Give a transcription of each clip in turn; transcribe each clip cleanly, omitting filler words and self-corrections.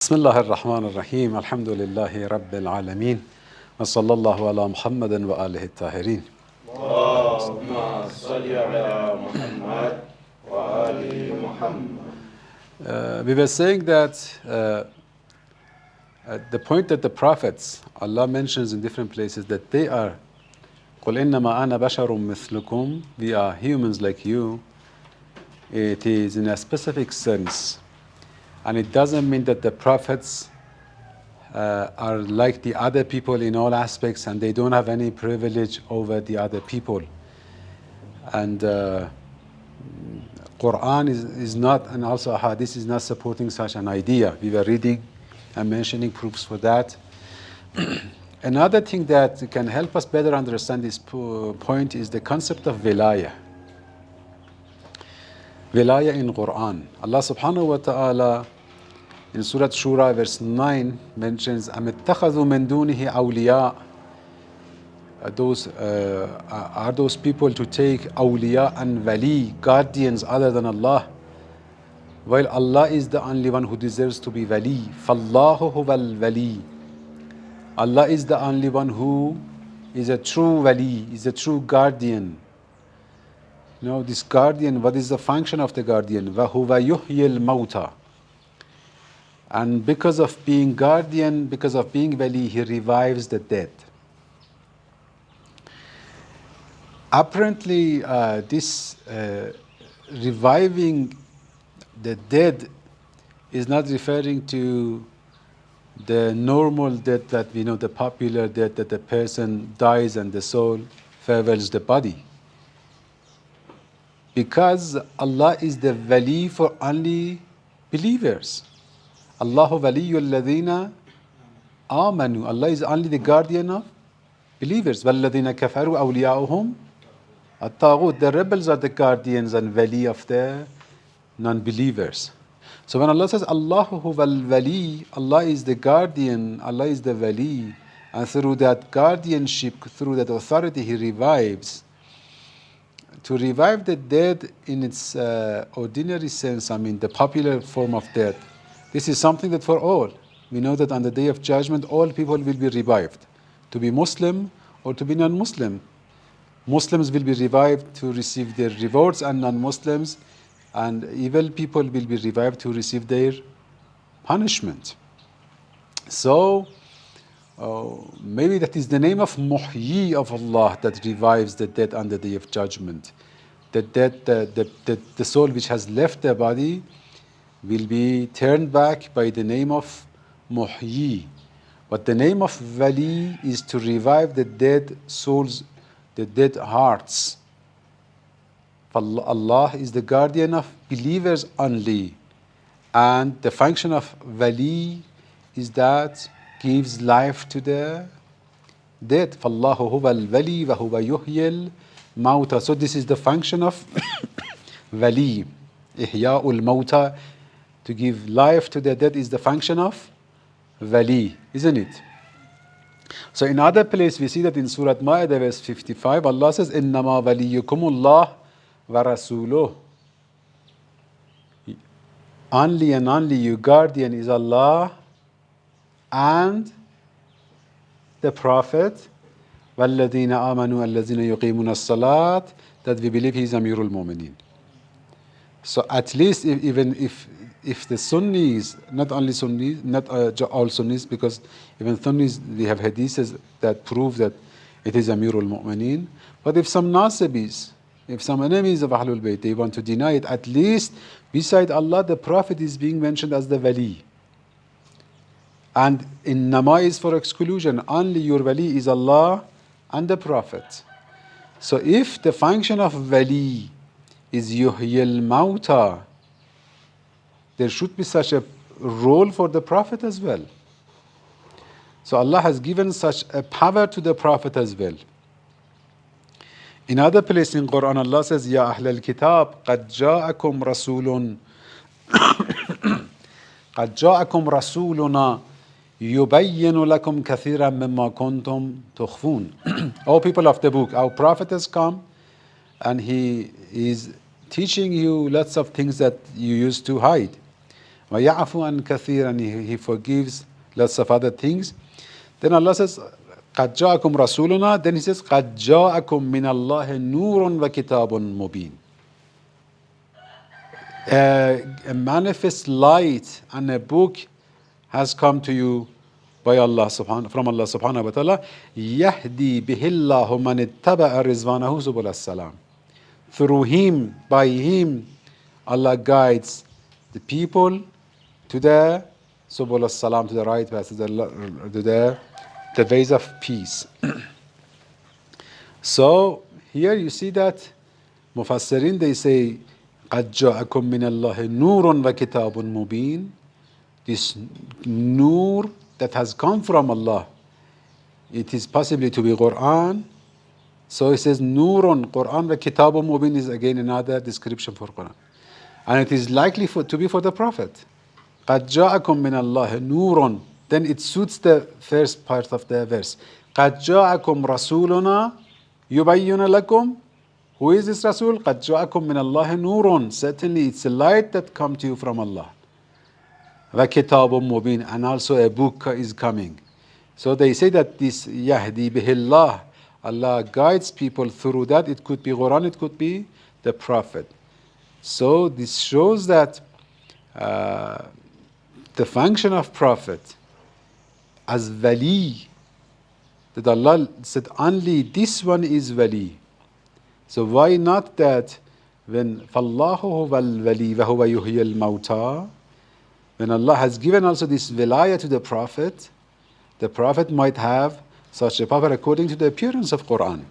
بسم الله الرحمن الرحيم الحمد لله رب العالمين وصلى الله على محمد وآله الطاهرين. اللهم صل على محمد وآل محمد. We were saying that at the point that the prophets, Allah mentions in different places that they are قُلْ إِنَّمَا أَنَا بَشَرٌ مِثْلُكُمْ, we are humans like you. It is in a specific sense. And it doesn't mean that the prophets are like the other people in all aspects and they don't have any privilege over the other people. And Quran is not, and also Hadith is not supporting such an idea. We were reading and mentioning proofs for that. Another thing that can help us better understand this point is the concept of wilayah. Wilayah in Quran. Allah subhanahu wa ta'ala in Surah Shura verse 9 mentions أَمِ اتَّخَذُوا مِن دُونِهِ أَوْلِيَاءَ. Are those people to take awliya and wali, guardians other than Allah, while Allah is the only one who deserves to be wali. فَاللَّهُ هُوَ الْوَلِي. Allah is the only one who is a true wali, is a true guardian. You know, this guardian, what is the function of the guardian? وَهُوَ يُحْيِي الْمَوْتَى. And because of being guardian, because of being wali, he revives the dead. Apparently, this reviving the dead is not referring to the normal death that we know, the popular death that the person dies and the soul farewells the body. Because Allah is the wali for only believers. Allahu waliyul ladhina amanu. Allah is only the guardian of believers. وَالَّذِينَ كَفَرُوا أَوْلِيَاؤُهُمْ الطَّاغُوتُ. The rebels are the guardians and wali of the non-believers. So when Allah says Allahu huwal wali, Allah is the guardian, Allah is the wali, and through that guardianship, through that authority, He revives. To revive the dead in its ordinary sense, I mean the popular form of death, this is something that for all. We know that on the Day of Judgment, all people will be revived, to be Muslim or to be non-Muslim. Muslims will be revived to receive their rewards, and non-Muslims and evil people will be revived to receive their punishment. So, maybe that is the name of Muhyi of Allah that revives the dead on the Day of Judgment. The soul which has left the body will be turned back by the name of Muhyi. But the name of Wali is to revive the dead souls, the dead hearts. Allah is the guardian of believers only. And the function of Wali is that gives life to the dead. فَاللَّهُ هُوَ الْوَلِي وَهُوَ يُحْيِي الْمَوْتَى. So this is the function of Wali. إِحْيَاءُ الْمَوْتَى. To give life to the dead is the function of Wali, isn't it? So in other place we see that in Surah Ma'idah verse 55, Allah says, إِنَّمَا وَلِيُّكُمُ اللَّهُ وَرَسُولُهُ. Only and only your guardian is Allah and the Prophet. وَالَّذِينَ آمَنُوا الَّذِينَ يُقِيمُونَ الصَّلَاةِ. That we believe He is Amirul Mu'mineen. So at least even if the Sunnis, not only Sunnis, not all Sunnis, because even Sunnis, we have hadiths that prove that it is Amirul Mu'mineen. But if some Nasibis, if some enemies of Ahlul Bayt, they want to deny it, at least beside Allah, the Prophet is being mentioned as the Wali. And in Nama is for exclusion. Only your Wali is Allah and the Prophet. So if the function of Wali is Yuhyil Mauta, there should be such a role for the Prophet as well. So Allah has given such a power to the Prophet as well. In other place in Quran, Allah says, Ya Ahl al-Kitab, قَدْ جَاءَكُمْ رَسُولٌ قَدْ جَاءَكُمْ رَسُولُنَا يُبَيِّنُ لَكُمْ كَثِيرًا مِمَّا كُنْتُمْ تُخْفُونَ. O people of the book, our Prophet has come and he is teaching you lots of things that you used to hide. وَيَعْفُ عَنْ كَثِيرًا, he forgives lots of other things. Then Allah says, قَدْ جَاءَكُمْ رَسُولُنَا. Then he says, قَدْ جَاءَكُمْ مِنَ اللَّهِ نُورٌ وَكِتَابٌ مُبِينٌ. A manifest light and a book has come to you by Allah from Allah subhanahu wa ta'ala. يَهْدِي بِهِ اللَّهُ مَنِ اتَّبَعَ رِزْوَانَهُ سُبُلَ السَّلَامِ. Through him, by him, Allah guides the people to the subul as-salam, to the right path, to the ways of peace. So here you see that Mufassirin, they say, قَدْ جَاءَكُم مِّنَ اللَّهِ نُورٌ وَكِتَابٌ مُبِينٌ. This nur that has come from Allah, it is possibly to be Quran. So it says Nurun, Quran, wa Kitabun Mubin is again another description for Quran. And it is likely to be for the Prophet. قَدْ جَاءَكُم مِّنَ اللَّهِ نُورٌ. Then it suits the first part of the verse. قَدْ جَاءَكُمْ رَسُولُنَا يُبَيِّنُ لَكُمْ. Who is this Rasul? قَدْ جَاءَكُم مِّنَ اللَّهِ نُورٌ. Certainly it's a light that comes to you from Allah. وَكِتَابٌ مُبِينٌ. And also a book is coming. So they say that this يَهْدِي بِهِ اللَّهِ, Allah guides people through that. It could be Quran, it could be the Prophet. So this shows that the function of Prophet as wali, that Allah said only this one is wali. So why not that when فَاللَّهُ هُوَ الْوَلِي وَهُوَ يُحْيِي الْمَوْتَى, when Allah has given also this wilayah to the Prophet might have such a power according to the appearance of Quran.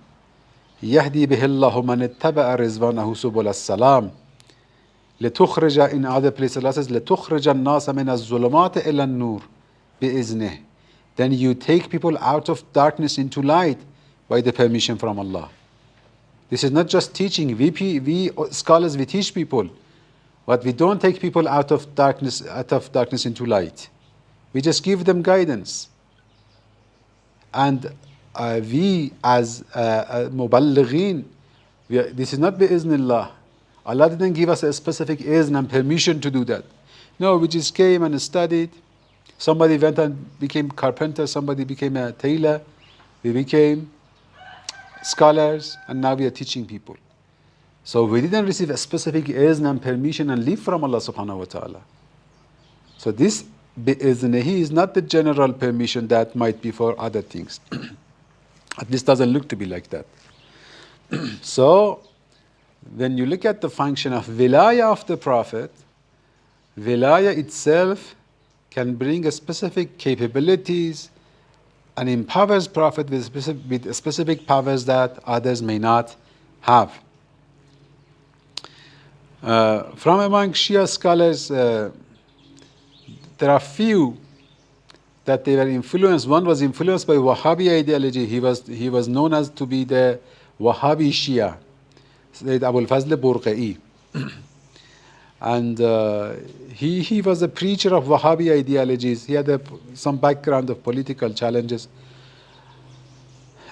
يَهْدِي بِهِ اللَّهُ مَنِ اتَّبَعَ رِزْوَانَهُ سُبُلَ السَّلَامِ. لِتُخْرِجَ, in other places Allah says, لِتُخْرِجَ النَّاسَ مِنَ الظُّلُمَاتِ إِلَى النُّورِ بِإِذْنِهِ. Then you take people out of darkness into light by the permission from Allah. This is not just teaching. We scholars, we teach people, but we don't take people out of darkness into light. We just give them guidance. And we as muballighin, this is not bi'iznillah. Allah didn't give us a specific izn and permission to do that. No, we just came and studied. Somebody went and became carpenter, somebody became a tailor. We became scholars, and now we are teaching people. So we didn't receive a specific izn and permission and leave from Allah subhanahu wa ta'ala. So this bi'iznihi is not the general permission that might be for other things. At least doesn't look to be like that. So when you look at the function of wilayah of the Prophet, wilayah itself can bring a specific capabilities and empowers Prophet with specific powers that others may not have. From among Shia scholars, there are few that they were influenced. One was influenced by Wahhabi ideology. He was known as to be the Wahhabi Shia, Sayyid Abul Fazl Burqai. And he was a preacher of Wahhabi ideologies. He had some background of political challenges.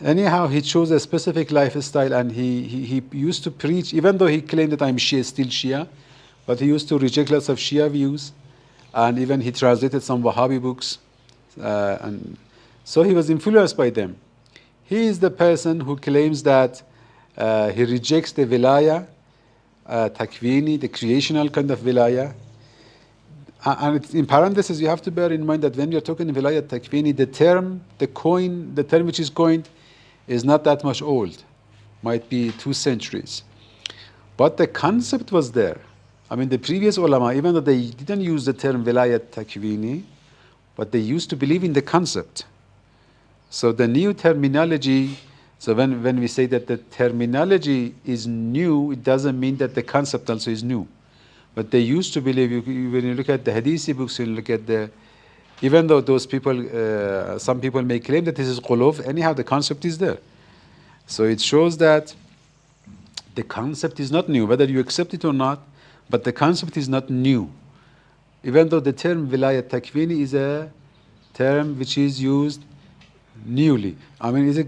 Anyhow, he chose a specific lifestyle, and he used to preach, even though he claimed that I'm Shia, still Shia, but he used to reject lots of Shia views, and even he translated some Wahhabi books. And so he was influenced by them. He is the person who claims that he rejects the wilayah, takwini, the creational kind of wilayah. And it's, in parentheses, you have to bear in mind that when you're talking wilayah takwini, the term which is coined is not that much old, might be 2 centuries. But the concept was there. I mean, the previous ulama, even though they didn't use the term wilayah takwini, but they used to believe in the concept. So the new terminology, so when we say that the terminology is new, it doesn't mean that the concept also is new. But they used to believe, when you look at the Hadithi books, you look at even though those people, some people may claim that this is qulub, anyhow the concept is there. So it shows that the concept is not new, whether you accept it or not, but the concept is not new. Even though the term wilayat takwini is a term which is used newly. I mean, is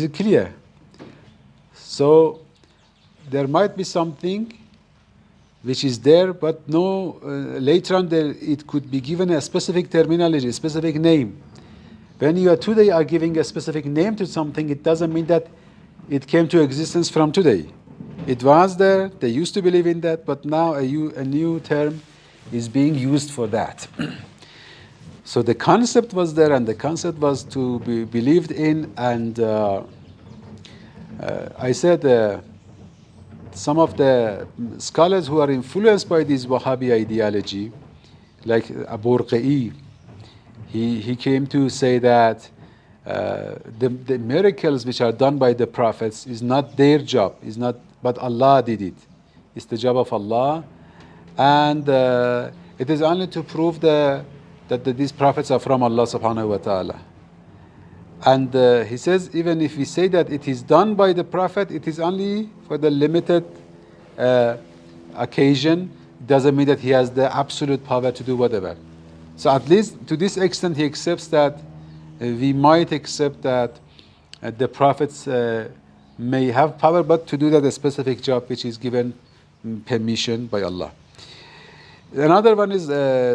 it clear? So there might be something which is there, but no, later on there, it could be given a specific terminology, a specific name. When you are today are giving a specific name to something, it doesn't mean that it came to existence from today. It was there, they used to believe in that, but now a new term is being used for that. So the concept was there, and the concept was to be believed in, and I said some of the scholars who are influenced by this Wahhabi ideology, like Abu Rqa'i, he came to say that the miracles which are done by the prophets is not their job, is not, but Allah did it. It's the job of Allah, and it is only to prove that these prophets are from Allah subhanahu wa ta'ala. And he says, even if we say that it is done by the Prophet, it is only for the limited occasion. It doesn't mean that he has the absolute power to do whatever. So at least to this extent, he accepts that we might accept that the prophets may have power, but to do that a specific job which is given permission by Allah. Another one is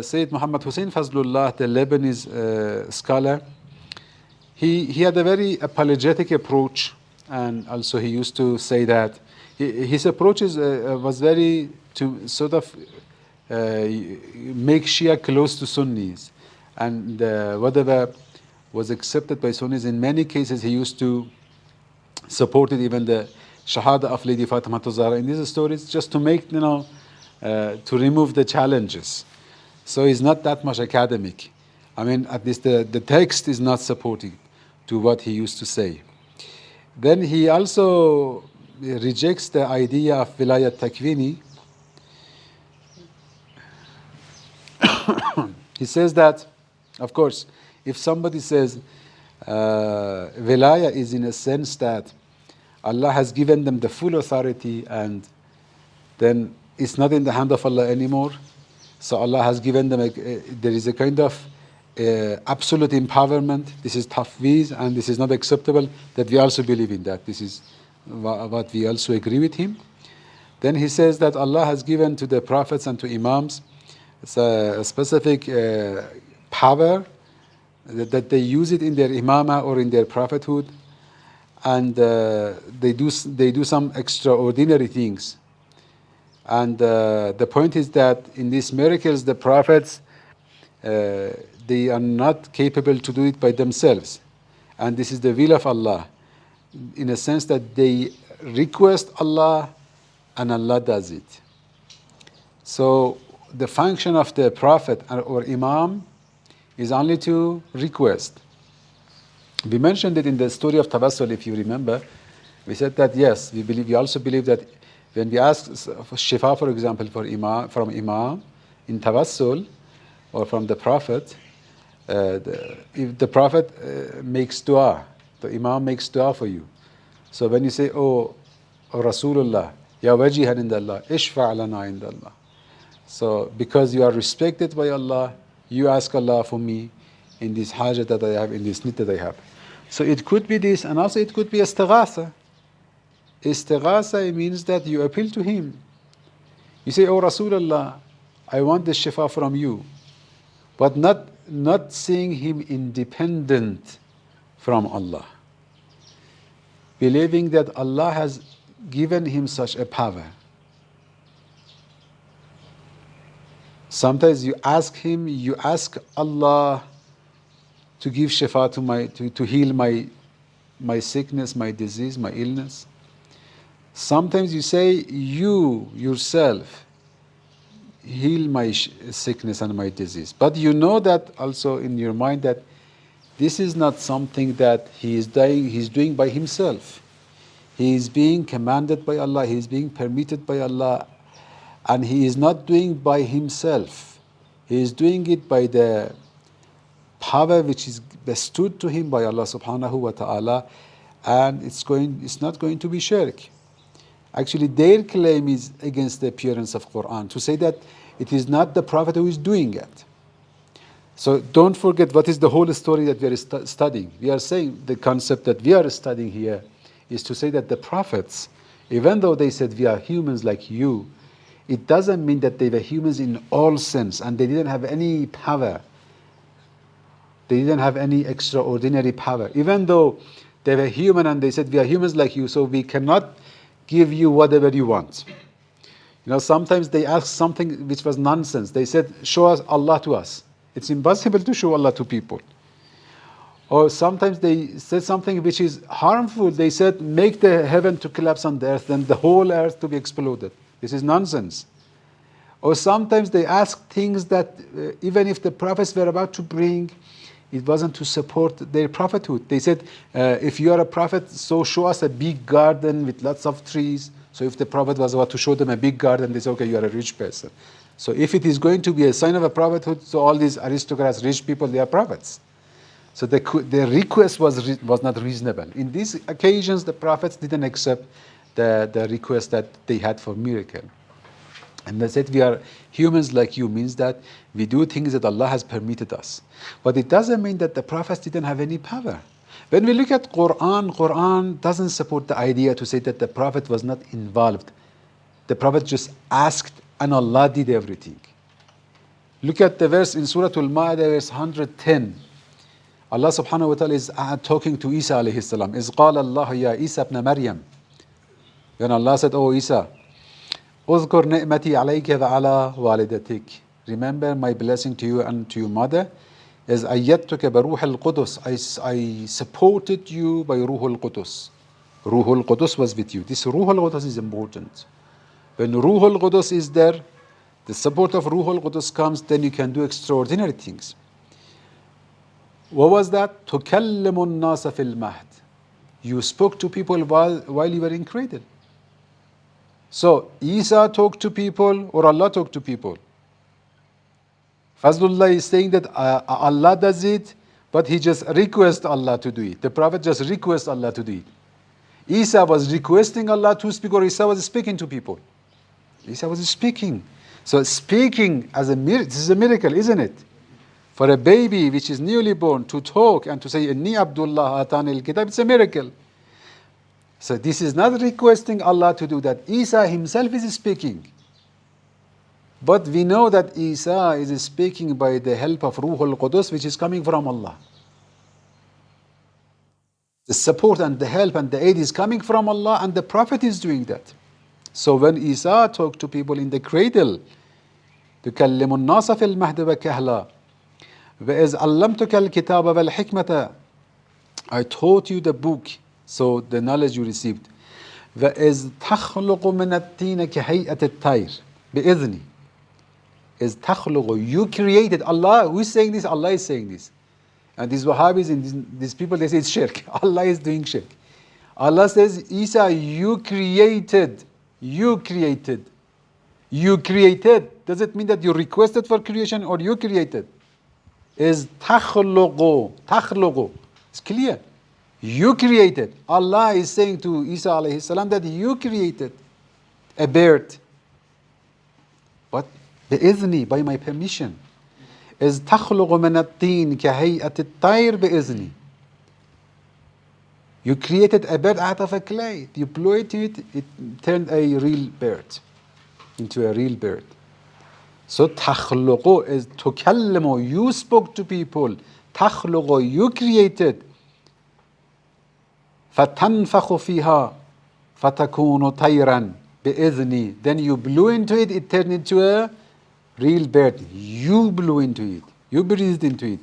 Sayyid Muhammad Hussein Fazlullah, the Lebanese scholar. He had a very apologetic approach, and also he used to say that his approach was very to sort of make Shia close to Sunnis, and whatever was accepted by Sunnis, in many cases he used to support it, even the Shahada of Lady Fatima Zahra in these stories, just to make, to remove the challenges. So he's not that much academic. I mean, at least the text is not supporting to what he used to say. Then he also rejects the idea of wilayat takwini. He says that, of course, if somebody says wilayah is in a sense that Allah has given them the full authority, and then it's not in the hand of Allah anymore. So Allah has given them, there is a kind of absolute empowerment. This is tafweez, and this is not acceptable, that we also believe in that. This is what we also agree with him. Then he says that Allah has given to the prophets and to imams a specific power, that they use it in their imama or in their prophethood, and they do some extraordinary things. And the point is that in these miracles, the prophets, they are not capable to do it by themselves. And this is the will of Allah, in a sense that they request Allah and Allah does it. So the function of the prophet or imam is only to request. We mentioned it in the story of Tawassul, if you remember. We said that yes, we also believe that when we ask for shifa, for example, from imam in Tawassul, or from the prophet, if the prophet makes dua, the imam makes dua for you. So when you say, oh Rasulullah, ya wajihan indallah, ishfa' lana indallah. So because you are respected by Allah, you ask Allah for me in this hajat that I have, in this need that I have. So it could be this, and also it could be istighatha. Istighatha means that you appeal to him. You say, oh Rasulullah, I want the shifa from you, but not seeing him independent from Allah, believing that Allah has given him such a power. Sometimes you ask Allah to give shifa to heal my sickness, my disease, my illness. Sometimes you say, you yourself heal my sickness and my disease. But you know that also in your mind that this is not something that he's doing by himself. He is being commanded by Allah, he is being permitted by Allah, and he is not doing by himself. He is doing it by the power which is bestowed to him by Allah subhanahu wa ta'ala, and it's not going to be shirk. Actually, their claim is against the appearance of Quran, to say that it is not the Prophet who is doing it. So don't forget what is the whole story that we are studying. We are saying the concept that we are studying here is to say that the prophets, even though they said we are humans like you, it doesn't mean that they were humans in all sense and they didn't have any power. They didn't have any extraordinary power. Even though they were human and they said, we are humans like you, so we cannot give you whatever you want. Sometimes they asked something which was nonsense. They said, show us Allah to us. It's impossible to show Allah to people. Or sometimes they said something which is harmful. They said, make the heaven to collapse on the earth, then the whole earth to be exploded. This is nonsense. Or sometimes they asked things that even if the prophets were about to bring, it wasn't to support their prophethood. They said, if you are a prophet, so show us a big garden with lots of trees. So if the prophet was about to show them a big garden, they say, okay, you are a rich person. So if it is going to be a sign of a prophethood, so all these aristocrats, rich people, they are prophets. So the request was not reasonable. In these occasions, the prophets didn't accept the request that they had for miracle. And they said, we are humans like you, means that we do things that Allah has permitted us. But it doesn't mean that the prophets didn't have any power. When we look at Quran doesn't support the idea to say that the prophet was not involved. The prophet just asked and Allah did everything. Look at the verse in Surah Al-Ma'idah, verse 110. Allah subhanahu wa ta'ala is talking to Isa alayhi salam. إِذْ قَالَ اللَّهُ يَا إِيسَى ابْنَ مَرْيَمَ. When Allah said, oh Isa, اذكر نعمتي عليك وعلى والدتك. Remember my blessing to you and to your mother. As أيدتك بروح القدس. I supported you by روح القدس. روح القدس was with you. This روح القدس is important. When روح القدس is there, the support of روح القدس comes, then you can do extraordinary things. What was that? تكلم الناس في المهد. You spoke to people while you were in cradle. So, Isa talked to people or Allah talked to people? Fazlullah is saying that Allah does it, but he just requests Allah to do it. The Prophet just requests Allah to do it. Isa was requesting Allah to speak, or Isa was speaking to people? Isa was speaking. So speaking as a miracle, this is a miracle, isn't it? For a baby which is newly born to talk and to say, Inni Abdullah atani al-kitab, it's a miracle. So this is not requesting Allah to do that. Isa himself is speaking. But we know that Isa is speaking by the help of Ruh al-Qudus, which is coming from Allah. The support and the help and the aid is coming from Allah, and the Prophet is doing that. So when Isa talked to people in the cradle, تُكَلِّمُ النَّاسَ فِي الْمَهْدِ وَكَهْلًا وَإِذْ عَلَّمْتُكَ الْكِتَابَ وَالْحِكْمَةَ. I taught you the book, so the knowledge you received. وَإِذْ تَخْلُقُ مِنَ الطِّينِ كَهَيْئَةِ الطَّيْرِ بِإِذْنِ. Is تَخْلُقُ. You created. Allah, who is saying this? Allah is saying this. And these Wahhabis and these people, they say it's shirk. Allah is doing shirk. Allah says, Isa, you created. You created. You created. Does it mean that you requested for creation or you created? Is تَخْلُقُ. تَخْلُقُ. It's clear. You created. Allah is saying to Isa alayhi salam that you created a bird. But بإذني, by my permission. Is تخلق من الطين كهيئة الطير بإذني. You created a bird out of a clay. You blew it to it, it turned a real bird into a real bird. So تخلق is تكلم. You spoke to people. تخلق, you created. فتنفخ فيها فتكون طيرا بإذني. Then you blew into it, it turned into a real bird. You blew into it. You breathed into it.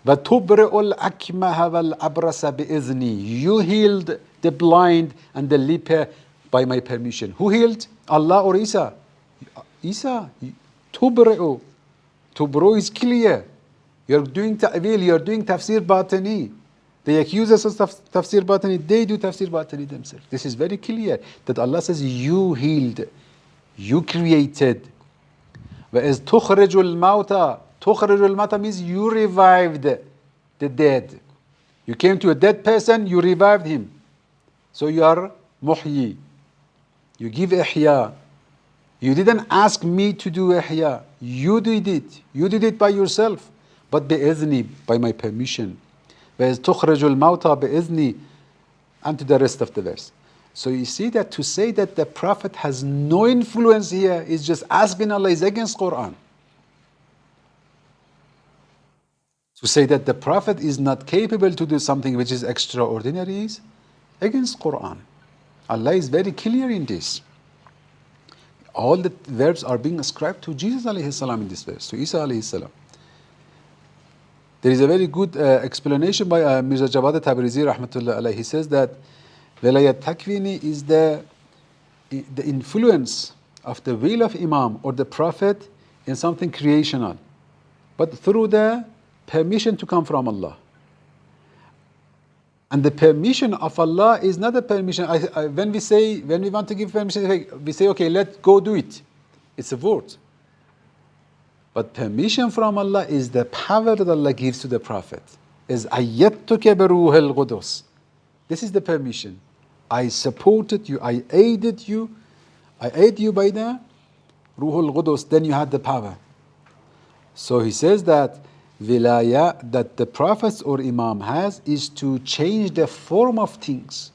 وَتُبْرِئُ الْأَكْمَهَ وَالْأَبْرَسَ بِإِذْنِي. You healed the blind and the leper by my permission. Who healed? Allah or Isa? Isa. تُبْرِئُ. Tubru is clear. You're doing ta'wil, you're doing tafsir batani. They accuse us of tafsir batani. They do tafsir batani themselves. This is very clear that Allah says you healed. You created. وَإِذْ تُخْرِجُ الْمَوْتَى. تُخْرِجُ الْمَوْتَى means you revived the dead. You came to a dead person, you revived him. So you are muhyi. You give ihya. You didn't ask me to do ihya. You did it. You did it by yourself. But بِإِذْنِي, by my permission. وَإِذْ تُخْرِجُ الْمَوْتَى بِإِذْنِي. And to the rest of the verse. So you see that to say that the Prophet has no influence here is just asking Allah, is against Quran. To say that the Prophet is not capable to do something which is extraordinary is against Quran. Allah is very clear in this. All the verbs are being ascribed to Jesus alayhi salam in this verse, to Isa alayhi salam. There is a very good explanation by Mirza Jawad Tabrizi rahmatullah alayhi. He says that wilayat takwini is the influence of the will of Imam or the Prophet in something creational, but through the permission to come from Allah. And the permission of Allah is not a permission. When we want to give permission, we say, okay, let's go do it. It's a word. But permission from Allah is the power that Allah gives to the Prophet. Is ayyatuka biruhil qudus. This is the permission. I supported you, I aided you by the Ruhul Qudus, then you had the power. So he says that wilayah that the Prophet or Imam has is to change the form of things.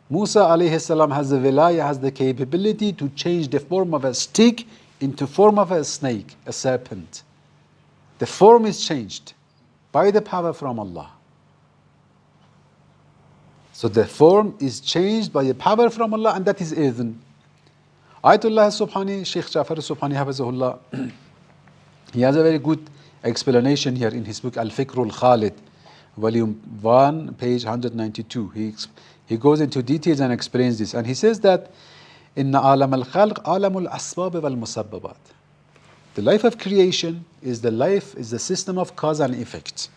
Musa alayhi salam has the wilayah, has the capability to change the form of a stick into form of a snake, a serpent. The form is changed by the power from Allah. So the form is changed by a power from Allah, and that is idhn. Ayatollah Subhani, Sheikh Jafar Subhani Hafizahullah, he has a very good explanation here in his book Al-Fikrul Khalid, volume 1, page 192. He goes into details and explains this. And he says that Inna alam al-khalq alamul asbab wal musabbabat. The life of creation is the system of cause and effect.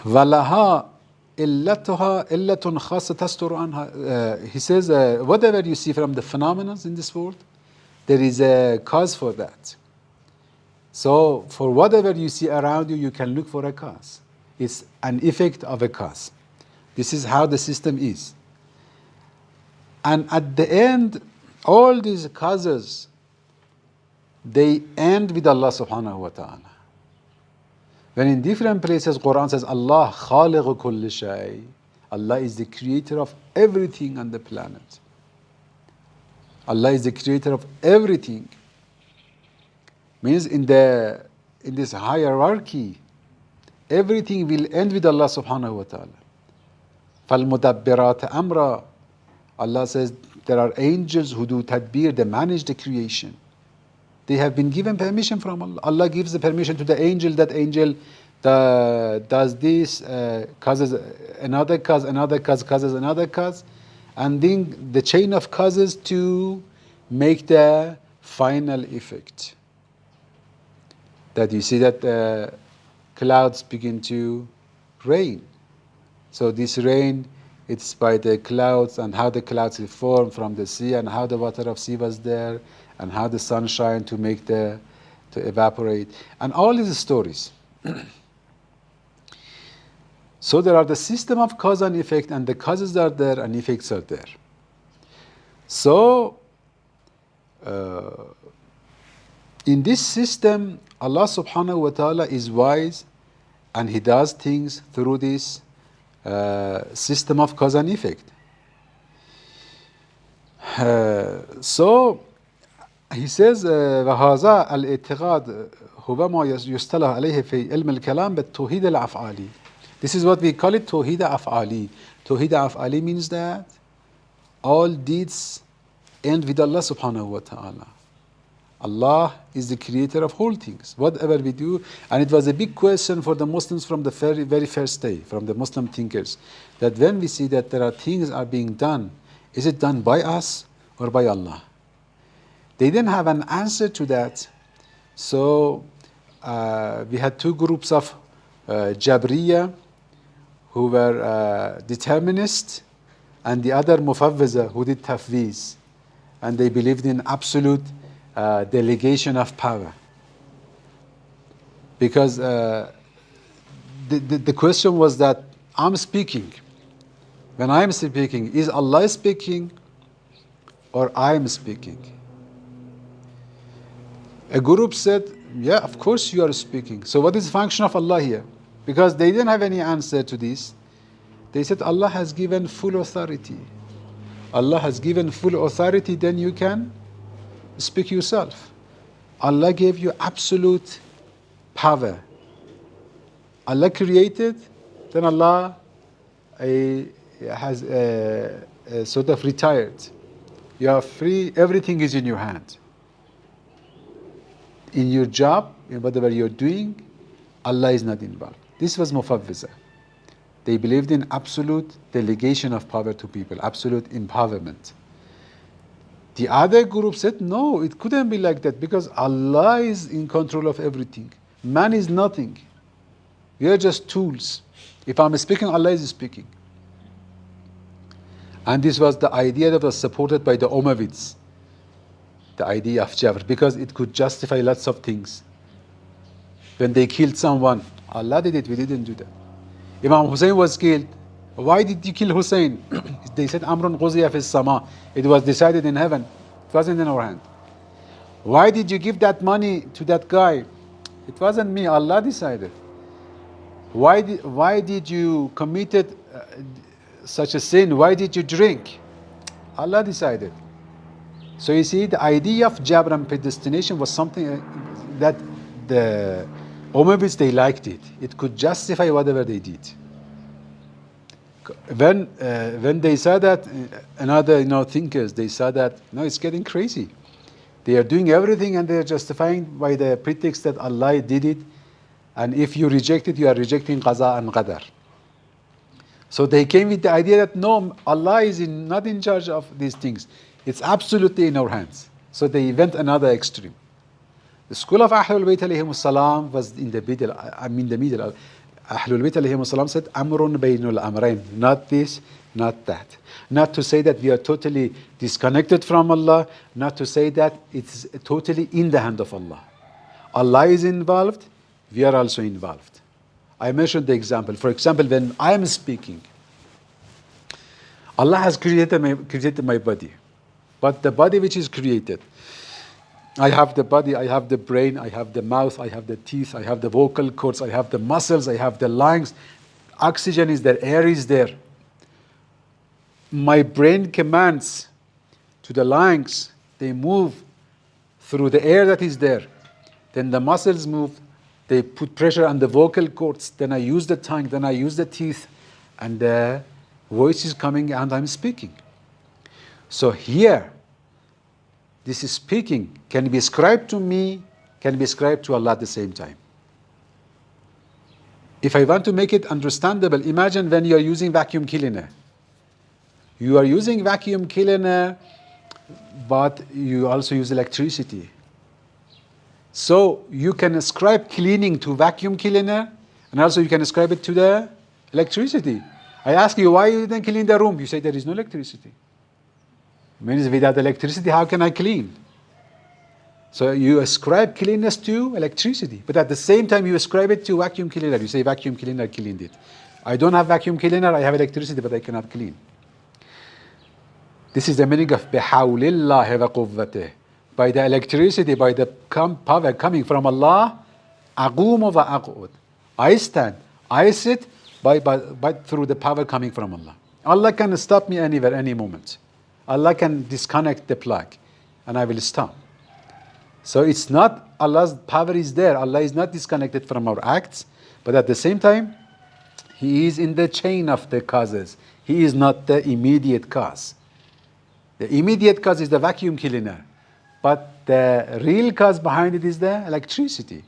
وَلَهَا إِلَّتُهَا إِلَّةٌ خَاصَّةٌ تَسْتُرُ عَنْهَا. He says, whatever you see from the phenomena in this world, there is a cause for that. So, for whatever you see around you, you can look for a cause. It's an effect of a cause. This is how the system is. And at the end, all these causes, they end with Allah subhanahu wa ta'ala. When in different places Quran says Allah khaliqu kulli shay, Allah is the creator of everything on the planet. Allah is the creator of everything. Means in this hierarchy, everything will end with Allah subhanahu wa ta'ala. فَالْمُدَبِّرَاتِ أَمْرًا. Allah says there are angels who do tadbir, they manage the creation. They have been given permission from Allah. Allah gives the permission to the angel. That angel does this, causes another cause, causes another cause. And then the chain of causes to make the final effect. That you see that clouds begin to rain. So this rain, it's by the clouds and how the clouds form from the sea and how the water of sea was there and how the sun shine to make to evaporate. And all these stories. So there are the system of cause and effect, and the causes are there and effects are there. So in this system, Allah subhanahu wa ta'ala is wise and He does things through this system of cause and effect. So he says وهذا الاعتقاد هو ما يصطلح عليه في علم الكلام بالتوحيد الأفعالي. This is what we call it توحيد أفعالي. توحيد أفعالي means that all deeds end with Allah subhanahu wa ta'ala. Allah is the creator of all things, whatever we do. And it was a big question for the Muslims from the very, very first day, from the Muslim thinkers, that when we see that there are things are being done, is it done by us or by Allah? They didn't have an answer to that. So we had two groups of Jabriya who were determinists, and the other Mufawwiza who did Tafwiz. And they believed in absolute delegation of power. Because the question was that I'm speaking. When I'm speaking, is Allah speaking or I'm speaking? A group said, yeah, of course you are speaking. So what is the function of Allah here? Because they didn't have any answer to this. They said Allah has given full authority. Allah has given full authority, then you can speak yourself. Allah gave you absolute power. Allah created, then Allah has sort of retired. You are free, everything is in your hand. In your job, in whatever you're doing, Allah is not involved. This was Mufawwiza. They believed in absolute delegation of power to people, absolute empowerment. The other group said, no, it couldn't be like that because Allah is in control of everything. Man is nothing. We are just tools. If I'm speaking, Allah is speaking. And this was the idea that was supported by the Umayyads, the idea of Jabr, because it could justify lots of things. When they killed someone, Allah did it, we didn't do that. Imam Hussein was killed. Why did you kill Hussein? They said, Amrun Quziya fis sama. It was decided in heaven. It wasn't in our hand. Why did you give that money to that guy? It wasn't me, Allah decided. Why did you committed such a sin? Why did you drink? Allah decided. So you see, the idea of Jabr and predestination was something that the Umayyads, they liked it. It could justify whatever they did. When they saw that, another thinkers, they saw that, no, it's getting crazy. They are doing everything and they are justifying by the pretext that Allah did it. And if you reject it, you are rejecting qaza and qadar. So they came with the idea that no, Allah is not in charge of these things. It's absolutely in our hands. So they went another extreme. The school of Ahlul Bayt alayhimus salam was in the middle. Ahlul Bayt alayhimus salam said, Amrun baynul amrayn. Not this, not that. Not to say that we are totally disconnected from Allah. Not to say that it's totally in the hand of Allah. Allah is involved. We are also involved. I mentioned the example. For example, when I am speaking, Allah has created my body. But the body which is created, I have the body, I have the brain, I have the mouth, I have the teeth, I have the vocal cords, I have the muscles, I have the lungs. Oxygen is there, air is there. My brain commands to the lungs, they move through the air that is there. Then the muscles move, they put pressure on the vocal cords. Then I use the tongue, then I use the teeth, and the voice is coming and I'm speaking. So here, this is speaking can be ascribed to me, can be ascribed to Allah at the same time. If I want to make it understandable, imagine when you are using vacuum cleaner. You are using vacuum cleaner, but you also use electricity. So you can ascribe cleaning to vacuum cleaner, and also you can ascribe it to the electricity. I ask you, why you didn't clean the room? You say there is no electricity. Means without electricity, how can I clean? So you ascribe cleanness to electricity, but at the same time you ascribe it to vacuum cleaner. You say vacuum cleaner cleaned it. I don't have vacuum cleaner, I have electricity, but I cannot clean. This is the meaning of bihawlillahi wa quwwatih. By the electricity, by the power coming from Allah, aqumu wa aqud. I stand, I sit, by through the power coming from Allah. Allah can stop me anywhere, any moment. Allah can disconnect the plug and I will stop. So it's not Allah's power is there. Allah is not disconnected from our acts, but at the same time, He is in the chain of the causes. He is not the immediate cause. The immediate cause is the vacuum cleaner, but the real cause behind it is the electricity.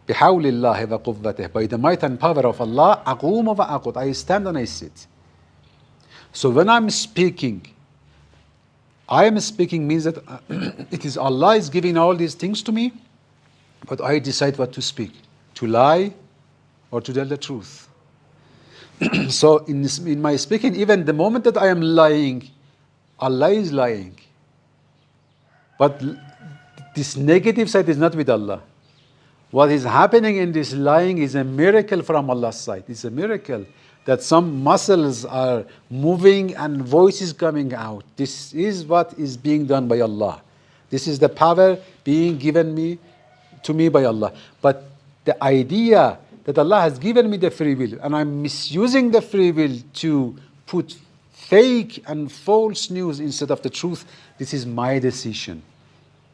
بِحَوْلِ اللَّهِ وَقُوَّتِهِ. By the might and power of Allah, أَقُومُ وَأَقُعُدُ. I stand and I sit. So when I'm speaking, I am speaking means that it is Allah is giving all these things to me, but I decide what to speak, to lie or to tell the truth. So in my speaking, even the moment that I am lying, Allah is lying. But this negative side is not with Allah. What is happening in this lying is a miracle from Allah's side. It's a miracle that some muscles are moving and voices coming out. This is what is being done by Allah. This is the power being given to me by Allah. But the idea that Allah has given me the free will and I'm misusing the free will to put fake and false news instead of the truth, this is my decision.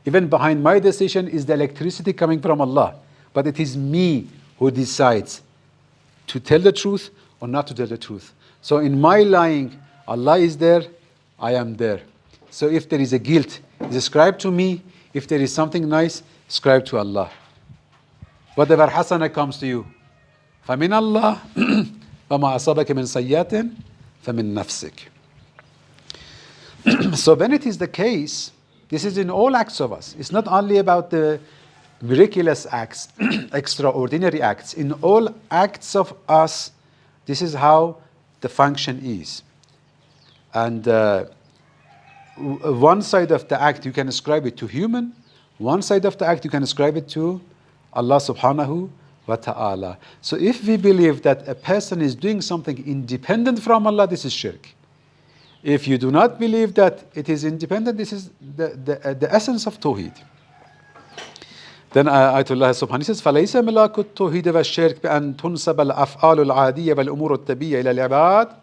Even behind my decision is the electricity coming from Allah. But it is me who decides to tell the truth or not to tell the truth. So in my lying, Allah is there, I am there. So if there is a guilt, it's ascribed to me. If there is something nice, ascribed to Allah. Whatever hasana comes to you, فَمِنَ اللَّهِ وَمَا أَصَابَكَ مِنْ سَيِّئَةٍ فَمِنْ نَفْسِكَ. So when it is the case, this is in all acts of us. It's not only about the miraculous acts, extraordinary acts. In all acts of us, this is how the function is. And one side of the act you can ascribe it to human, one side of the act you can ascribe it to Allah subhanahu wa ta'ala. So if we believe that a person is doing something independent from Allah, this is shirk. If you do not believe that it is independent, this is the essence of Tawheed. Then Ayatollah Subhanahu says, فَلَيْسَ مِلَاكُ التَّوْحِيدِ وَالشِّرْكِ بِأَن تُنْسَبَ الْأَفْعَالُ الْعَادِيَّةَ وَالْأُمُورُ الطَّبِيَّةَ إِلَى الْعِبَادِ.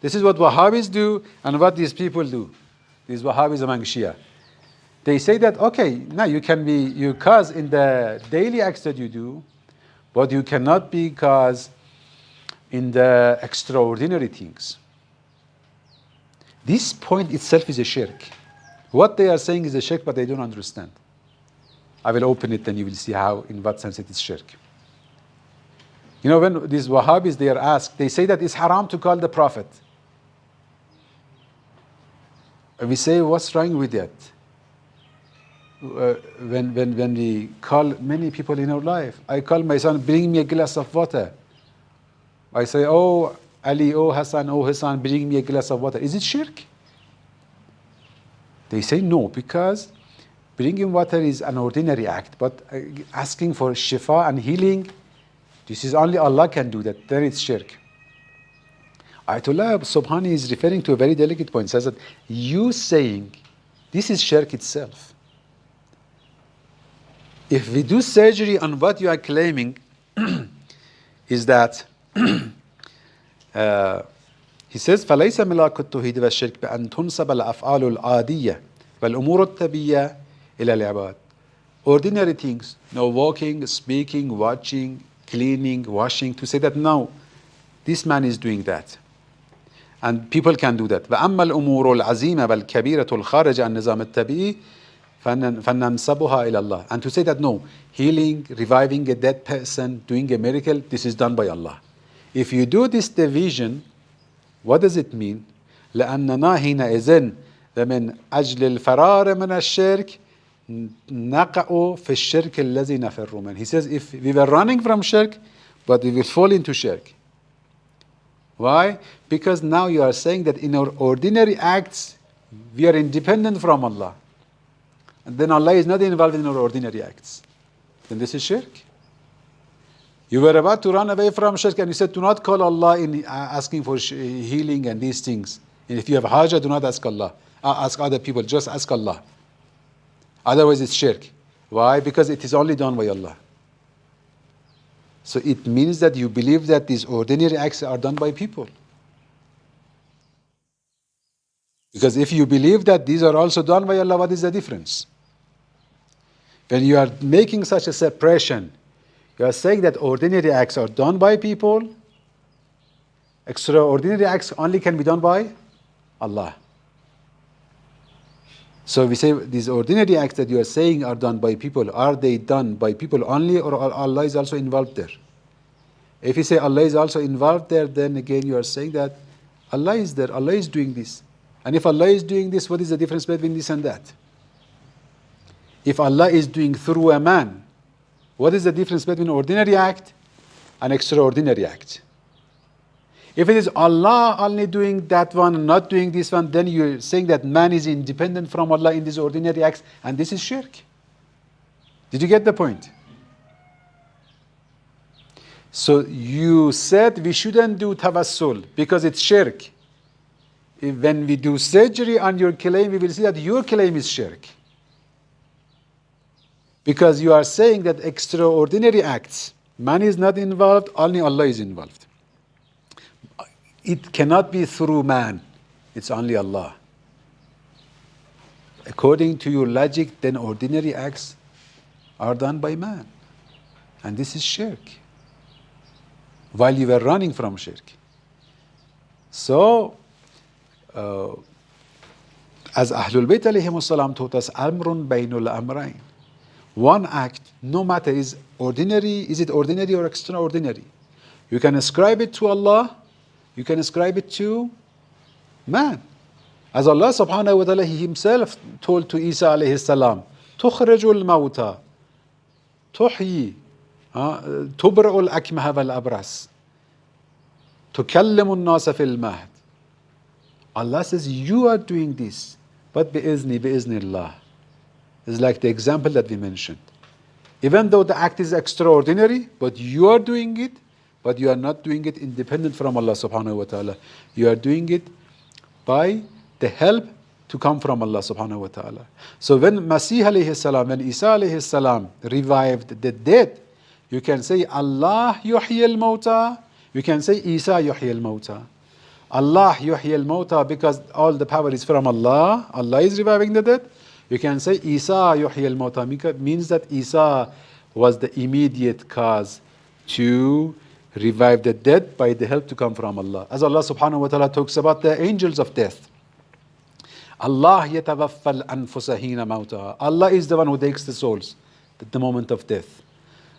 This is what Wahhabis do and what these people do. These Wahhabis among Shia. They say that, okay, now you can be, you cause in the daily acts that you do, but you cannot be cause in the extraordinary things. This point itself is a shirk. What they are saying is a shirk, but they don't understand. I will open it, then you will see how, in what sense it is shirk. You know, when these Wahhabis, they are asked, they say that it's haram to call the Prophet. And we say, what's wrong with that? When we call many people in our life, I call my son, bring me a glass of water. I say, oh, Ali, oh Hassan, bring me a glass of water. Is it shirk? They say no, because bringing water is an ordinary act, but asking for shifa and healing, this is only Allah can do that. Then it's shirk. Ayatollah Subhani is referring to a very delicate point. Says that you saying this is shirk itself. If we do surgery on what you are claiming, is that he says فَلَيْسَ مِلَاكُ التَّوْحِيدِ وَالشِّرْكِ بِأَن تُنْسَبَ الْأَفْعَالُ الْعَادِيَّةَ وَالْأُمُورُ الطَّبِيَّةَ إِلَى الْعِبَادِ. Ordinary things, no walking, speaking, watching, cleaning, washing, to say that no, this man is doing that. And people can do that. وَأَمَّا الْأُمُورُ الْعَزِيمَةَ وَالْكَبِيرَةُ الْخَارِجَةَ عَنْ نِظَامِ الطَّبِيعِ فَنَنْسَبُهَا إِلَى اللَّهِ. And to say that no, healing, reviving a dead person, doing a miracle, this is done by Allah. If you do this division, what does it mean? لأننا حينئذ ومن أجل الفرار من الشرك نقع في الشرك الذي نفر منه. He says, if we were running from shirk, but we will fall into shirk. Why? Because now you are saying that in our ordinary acts, we are independent from Allah. And then Allah is not involved in our ordinary acts. Then this is shirk. You were about to run away from shirk and you said, do not call Allah in asking for healing and these things. And if you have haja, do not ask Allah. Ask other people, just ask Allah. Otherwise it's shirk. Why? Because it is only done by Allah. So it means that you believe that these ordinary acts are done by people. Because if you believe that these are also done by Allah, what is the difference? When you are making such a separation, you are saying that ordinary acts are done by people, extraordinary acts only can be done by Allah. So we say these ordinary acts that you are saying are done by people, are they done by people only, or Allah is also involved there? If you say Allah is also involved there, then again you are saying that Allah is there, Allah is doing this. And if Allah is doing this, what is the difference between this and that? If Allah is doing through a man, what is the difference between ordinary act and extraordinary act? If it is Allah only doing that one and not doing this one, then you're saying that man is independent from Allah in these ordinary acts, and this is shirk. Did you get the point? So you said we shouldn't do tawassul because it's shirk. When we do surgery on your claim, we will see that your claim is shirk. Because you are saying that extraordinary acts Man is not involved, only Allah is involved. It cannot be through man, it's only Allah. According to your logic, then ordinary acts are done by man. And this is shirk. While you were running from shirk. So, as Ahlul Bayt alayhimus salam taught us, Amrun baynul amrayn. One act, no matter is it ordinary or extraordinary? You can ascribe it to Allah, you can ascribe it to man. As Allah subhanahu wa ta'ala, He Himself told to Isa alayhi salam, تخرج الموتى تحيي تبرئ الأكمه والأبرص تكلم الناس في المهد. Allah says, you are doing this, but bi'iznillah. It's like the example that we mentioned. Even though the act is extraordinary, but you are doing it, but you are not doing it independent from Allah subhanahu wa ta'ala. You are doing it by the help to come from Allah subhanahu wa ta'ala. So when Masih alayhi salam and Isa alayhi salam revived the dead, you can say Allah yuhyi al-mawta, you can say Isa yuhyi al-mawta. Allah yuhyi al-mawta because all the power is from Allah. Allah is reviving the dead. You can say Isa yuhyi al-mawta means that Isa was the immediate cause to revive the dead by the help to come from Allah. As Allah subhanahu wa ta'ala talks about the angels of death. Allah yatawaffal anfusa hina mawtaha. Allah is the one who takes the souls at the moment of death.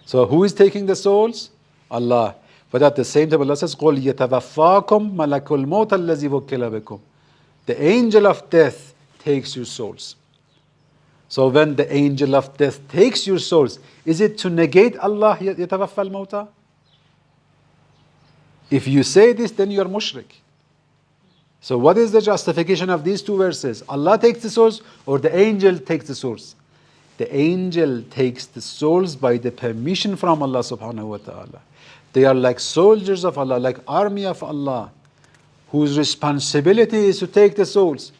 So who is taking the souls? Allah. But at the same time Allah says, قُلْ يَتَوَفَّاكُمْ مَلَكُ الْمَوْتَ الَّذِي وُكِّلَ بِكُمْ. The angel of death takes your souls. So when the angel of death takes your souls, is it to negate Allah يَتَوَفَّى الْمَوْتَى? If you say this, then you are mushrik. So what is the justification of these two verses? Allah takes the souls or the angel takes the souls? The angel takes the souls by the permission from Allah subhanahu wa ta'ala. They are like soldiers of Allah, like army of Allah, whose responsibility is to take the souls.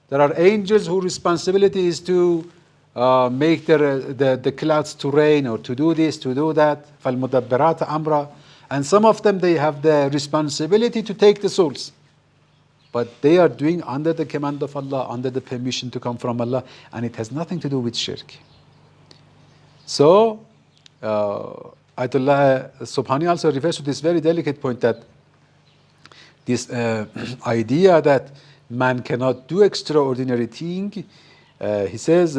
There are angels whose responsibility is to make the clouds to rain or to do this, to do that. فَالْمُدَبِّرَاتَ أَمْرًا. And some of them, they have the responsibility to take the souls. But they are doing under the command of Allah, under the permission to come from Allah, and it has nothing to do with shirk. So, Ayatollah Subhani also refers to this very delicate point that this idea that man cannot do extraordinary thing, he says,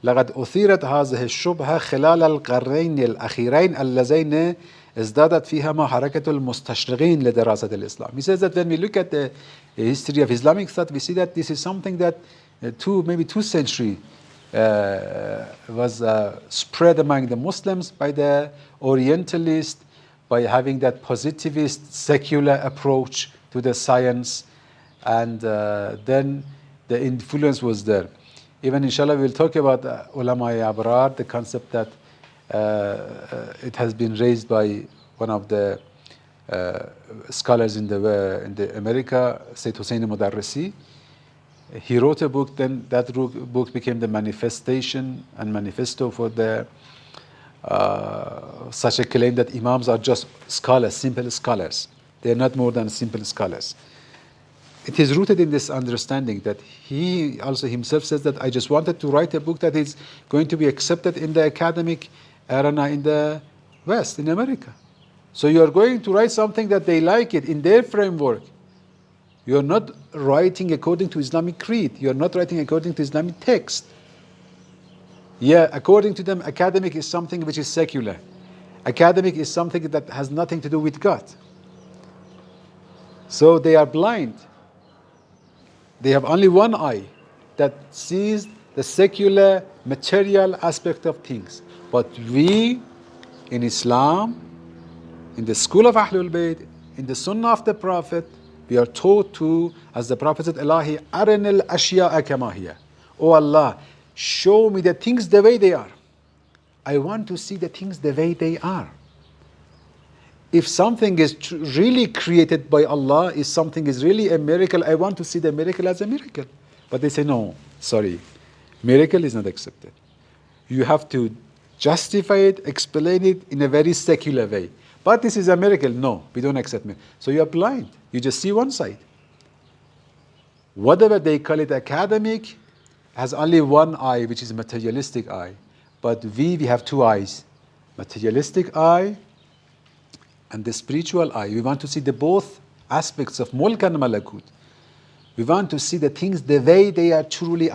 لقد أثيرت هذه الشبهة خلال القرنين الأخيرين اللذين ازدادت فيهما حركة المستشرقين لدراسة الإسلام. He says that when we look at the history of Islamic thought, we see that this is something that maybe two centuries was spread among the Muslims by the Orientalists, by having that positivist, secular approach to the science, and then the influence was there. Even inshallah we will talk about ulama-e abrar, the concept that it has been raised by one of the scholars in the America, Sayyid Hussein Mudarrisi. He wrote a book, then that book became the manifestation and manifesto for the such a claim that imams are just scholars, simple scholars. They are not more than simple scholars. It is rooted in this understanding that he also himself says that I just wanted to write a book that is going to be accepted in the academic arena in the West, in America. So you are going to write something that they like it in their framework. You are not writing according to Islamic creed. You are not writing according to Islamic text. Yeah, according to them, academic is something which is secular. Academic is something that has nothing to do with God. So they are blind. They have only one eye that sees the secular, material aspect of things. But we, in Islam, in the school of Ahlul Bayt, in the Sunnah of the Prophet, we are taught to, as the Prophet said, Ilahi arinil ashya'a kama hiya. Oh Allah, show me the things the way they are. I want to see the things the way they are. If something is really created by Allah, if something is really a miracle, I want to see the miracle as a miracle. But they say, no, sorry, miracle is not accepted. You have to justify it, explain it in a very secular way. But this is a miracle. No, we don't accept it. So you are blind. You just see one side. Whatever they call it academic has only one eye, which is materialistic eye. But we have two eyes. Materialistic eye and the spiritual eye. We want to see the both aspects of mulk and malakut. We want to see the things the way they are truly